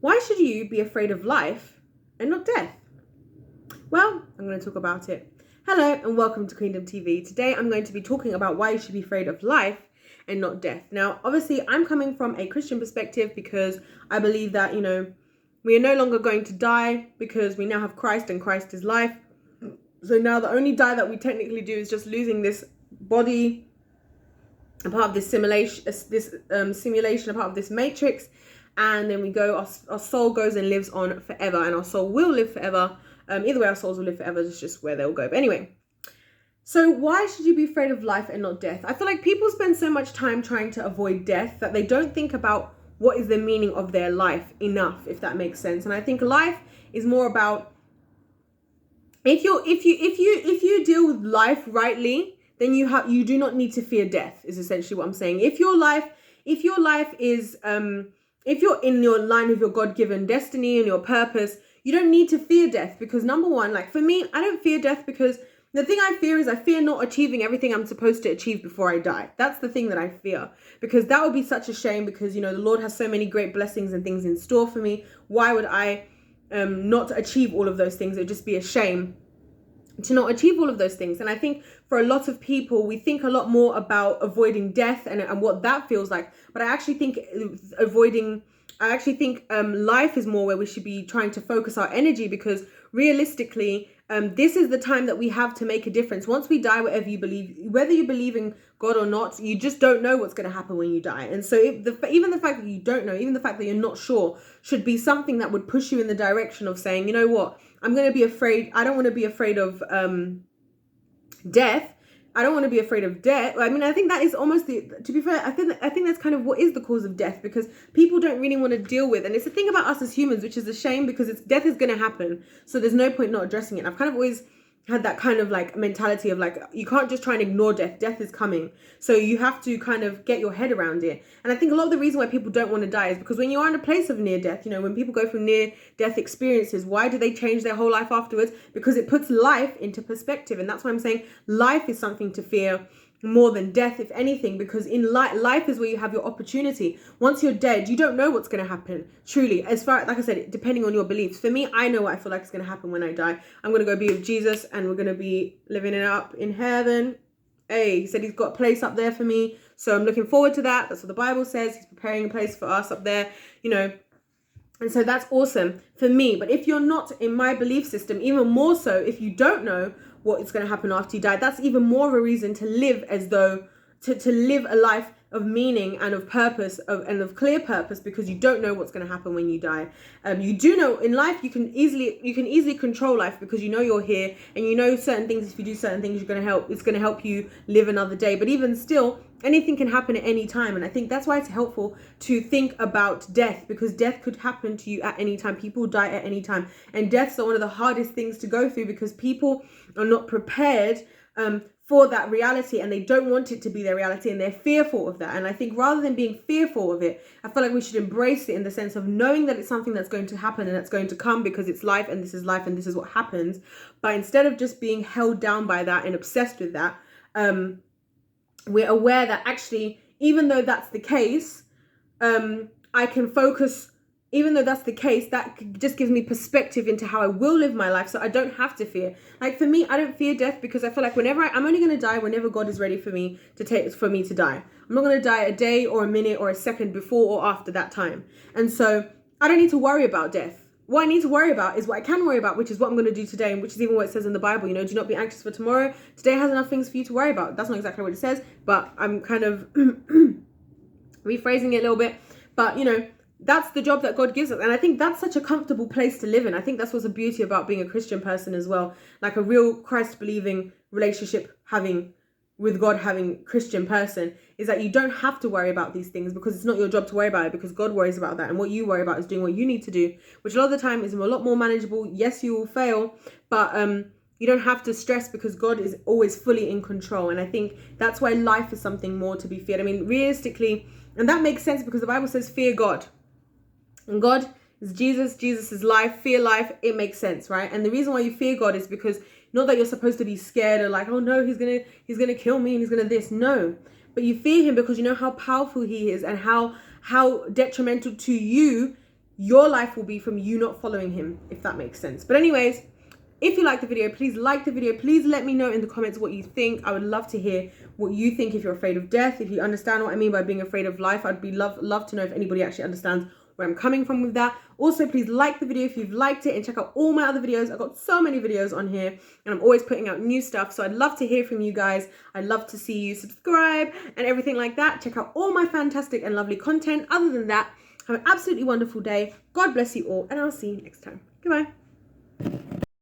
Why should you be afraid of life and not death? Well, I'm going to talk about it. Hello and welcome to Kingdom TV. Today I'm going to be talking about why you should be afraid of life and not death. Now, obviously, I'm coming from a Christian perspective because I believe that, we are no longer going to die because we now have Christ and Christ is life. So now the only die that we technically do is just losing this body, a part of this simulation, a part of this matrix, and then we go. Our soul goes and lives on forever, and our soul will live forever. Either way, our souls will live forever. It's just where they'll go. But anyway, so why should you be afraid of life and not death? I feel like people spend so much time trying to avoid death that they don't think about what is the meaning of their life enough, if that makes sense. And I think life is more about if you deal with life rightly, then you do not need to fear death, is essentially what I'm saying. If your life is if you're in your line with your God-given destiny and your purpose, you don't need to fear death, because number one, like for me, I don't fear death because the thing I fear is I fear not achieving everything I'm supposed to achieve before I die. That's the thing that I fear, because that would be such a shame, because the Lord has so many great blessings and things in store for me. Why would I not achieve all of those things? It would just be a shame to not achieve all of those things. And I think for a lot of people, we think a lot more about avoiding death and what that feels like. But I actually think life is more where we should be trying to focus our energy, because realistically, this is the time that we have to make a difference. Once we die, whether you believe in God or not, you just don't know what's going to happen when you die. And so even the fact that you don't know, even the fact that you're not sure, should be something that would push you in the direction of saying, you know what, I'm going to be afraid. I don't want to be afraid of death. I don't want to be afraid of death. I mean, I think that is almost to be fair, I think that's kind of what is the cause of death, because people don't really want to deal with. And it's the thing about us as humans, which is a shame, because death is going to happen. So there's no point not addressing it. I've kind of always had that kind of like mentality of like, you can't just try and ignore death. Death is coming. So you have to kind of get your head around it. And I think a lot of the reason why people don't want to die is because when you are in a place of near death, when people go through near death experiences, why do they change their whole life afterwards? Because it puts life into perspective. And that's why I'm saying life is something to fear more than death, if anything, because in life is where you have your opportunity. Once you're dead, you don't know what's going to happen, truly. As far, like I said, depending on your beliefs. For me, I know what I feel like is going to happen when I die. I'm going to go be with Jesus, and we're going to be living it up in heaven. Hey, he said he's got a place up there for me, so I'm looking forward to that. That's what the Bible says. He's preparing a place for us up there, and so that's awesome for me. But if you're not in my belief system, even more so, if you don't know what is going to happen after you die, that's even more of a reason to live as though to live a life of meaning and of purpose and of clear purpose, because you don't know what's going to happen when you die. You do know in life you can easily control life, because you're here, and certain things, if you do certain things, it's going to help you live another day. But even still, anything can happen at any time. And I think that's why it's helpful to think about death, because death could happen to you at any time. People die at any time, and deaths are one of the hardest things to go through, because people are not prepared for that reality, and they don't want it to be their reality, and they're fearful of that. And I think rather than being fearful of it, I feel like we should embrace it in the sense of knowing that it's something that's going to happen and that's going to come, because it's life and this is what happens. But instead of just being held down by that and obsessed with that, we're aware that actually, even though that's the case, I can focus. Even though that's the case, that just gives me perspective into how I will live my life, so I don't have to fear. Like for me, I don't fear death, because I feel like I'm only going to die whenever God is ready for me to die. I'm not going to die a day or a minute or a second before or after that time. And so I don't need to worry about death. What I need to worry about is what I can worry about, which is what I'm going to do today, and which is even what it says in the Bible. Do not be anxious for tomorrow. Today has enough things for you to worry about. That's not exactly what it says, but I'm kind of rephrasing it a little bit. But, that's the job that God gives us. And I think that's such a comfortable place to live in. I think that's what's the beauty about being a Christian person as well. Like a real Christ-believing relationship with God, having Christian person, is that you don't have to worry about these things, because it's not your job to worry about it, because God worries about that. And what you worry about is doing what you need to do, which a lot of the time is a lot more manageable. Yes, you will fail, but you don't have to stress, because God is always fully in control. And I think that's why life is something more to be feared. I mean, realistically, and that makes sense, because the Bible says fear God. And God is Jesus. Jesus is life. Fear life. It makes sense, right? And the reason why you fear God is because not that you're supposed to be scared or like, oh no, he's gonna kill me and he's gonna this. No, but you fear him because you know how powerful he is and how detrimental to you your life will be from you not following him, if that makes sense. But anyways, if you like the video, please like the video. Please let me know in the comments what you think. I would love to hear what you think if you're afraid of death, if you understand what I mean by being afraid of life. I'd be love to know if anybody actually understands where I'm coming from with that. Also, please like the video if you've liked it, and check out all my other videos. I've got so many videos on here, and I'm always putting out new stuff. So I'd love to hear from you guys. I'd love to see you subscribe and everything like that. Check out all my fantastic and lovely content. Other than that, have an absolutely wonderful day. God bless you all, and I'll see you next time. Goodbye.